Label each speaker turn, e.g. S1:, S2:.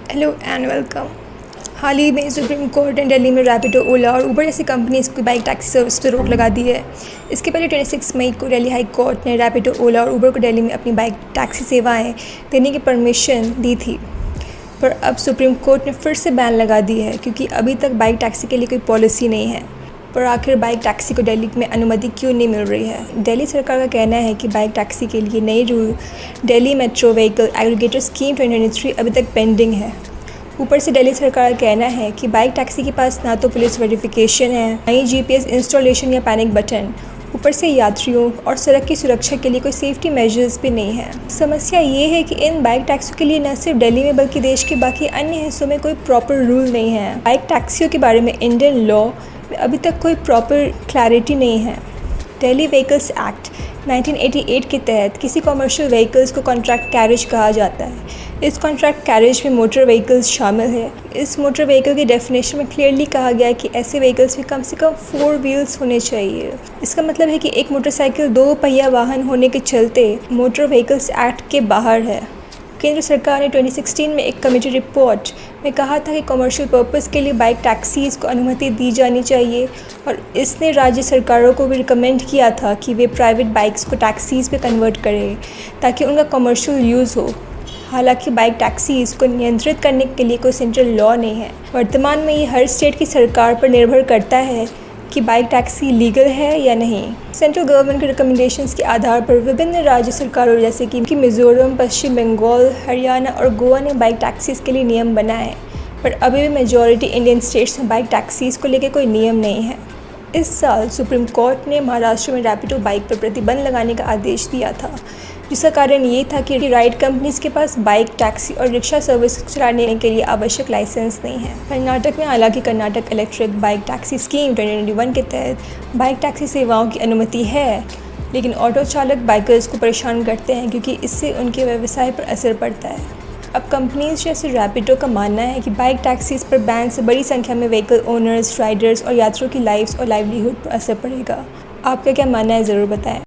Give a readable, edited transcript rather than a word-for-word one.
S1: Hello and welcome. हाल ही में सुप्रीम कोर्ट ने दिल्ली में रैपिडो, ओला और उबर जैसी कंपनीज की बाइक टैक्सी सर्विस पर रोक लगा दी है। इसके पहले 26 मई को दिल्ली हाई कोर्ट ने रैपिडो, ओला और उबर को दिल्ली में अपनी बाइक टैक्सी सेवाएं देने की परमिशन दी थी, पर अब सुप्रीम कोर्ट ने फिर से बैन लगा दी है क्योंकि अभी तक बाइक टैक्सी के लिए कोई पॉलिसी नहीं है। पर आखिर बाइक टैक्सी को दिल्ली में अनुमति क्यों नहीं मिल रही है? दिल्ली सरकार का कहना है कि बाइक टैक्सी के लिए नई rule Delhi metro vehicle aggregator scheme 2023 अभी तक पेंडिंग है। ऊपर से दिल्ली सरकार का कहना है कि बाइक टैक्सी के पास ना तो पुलिस वेरिफिकेशन है, ना ही GPS इंस्टॉलेशन या पैनिक बटन। ऊपर से यात्रियों और सड़क की सुरक्षा के लिए कोई सेफ्टी मेजर्स भी नहीं है। समस्या ये है कि इन बाइक टैक्सियों के लिए न सिर्फ दिल्ली में बल्कि देश के बाकी अन्य हिस्सों में कोई प्रॉपर रूल नहीं है। बाइक टैक्सियों के बारे में इंडियन लॉ में अभी तक कोई प्रॉपर क्लैरिटी नहीं है। दिल्ली व्हीकल्स एक्ट 1988 के तहत किसी कॉमर्शियल व्हीकल्स को कॉन्ट्रैक्ट कैरेज कहा जाता है। इस कॉन्ट्रैक्ट कैरेज में मोटर व्हीकल्स शामिल है। इस मोटर व्हीकल की डेफिनेशन में क्लियरली कहा गया है कि ऐसे व्हीकल्स में कम से कम 4 व्हील्स होने चाहिए। इसका मतलब है कि एक मोटरसाइकिल 2 पहिया वाहन होने के चलते मोटर व्हीकल्स एक्ट के बाहर है। केंद्र सरकार ने 2016 में एक कमेटी रिपोर्ट में कहा था कि कमर्शियल पर्पस के लिए बाइक टैक्सीज़ को अनुमति दी जानी चाहिए और इसने राज्य सरकारों को भी रिकमेंड किया था कि वे प्राइवेट बाइक्स को टैक्सीज़ में कन्वर्ट करें ताकि उनका कमर्शियल यूज़ हो। हालांकि बाइक टैक्सीज़ को नियंत्रित करने के लिए कोई सेंट्रल लॉ नहीं है। वर्तमान में ये हर स्टेट की सरकार पर निर्भर करता है कि बाइक टैक्सी लीगल है या नहीं। सेंट्रल गवर्नमेंट के रिकमेंडेशंस के आधार पर विभिन्न राज्य सरकारों जैसे कि मिजोरम, पश्चिम बंगाल, हरियाणा और गोवा ने बाइक टैक्सीज़ के लिए नियम बनाए, पर अभी भी मेजॉरिटी इंडियन स्टेट्स में बाइक टैक्सीज़ को लेकर कोई नियम नहीं है। इस साल सुप्रीम कोर्ट ने महाराष्ट्र में रैपिडो बाइक पर प्रतिबंध लगाने का आदेश दिया था, जिसका कारण ये था कि राइड कंपनीज के पास बाइक, टैक्सी और रिक्शा सर्विस चलाने के लिए आवश्यक लाइसेंस नहीं है। कर्नाटक में हालांकि Karnataka electric bike taxi scheme 2021 के तहत बाइक टैक्सी सेवाओं की अनुमति है, लेकिन ऑटो चालक बाइकर्स को परेशान करते हैं क्योंकि इससे उनके व्यवसाय पर असर पड़ता है। अब कंपनीज जैसे रैपिडो का मानना है कि बाइक टैक्सीज पर बैन से बड़ी संख्या में व्हीकल ओनर्स, राइडर्स और यात्रियों की लाइफ्स और लाइवलीहुड पर असर पड़ेगा। आपका क्या मानना है, ज़रूर बताएं।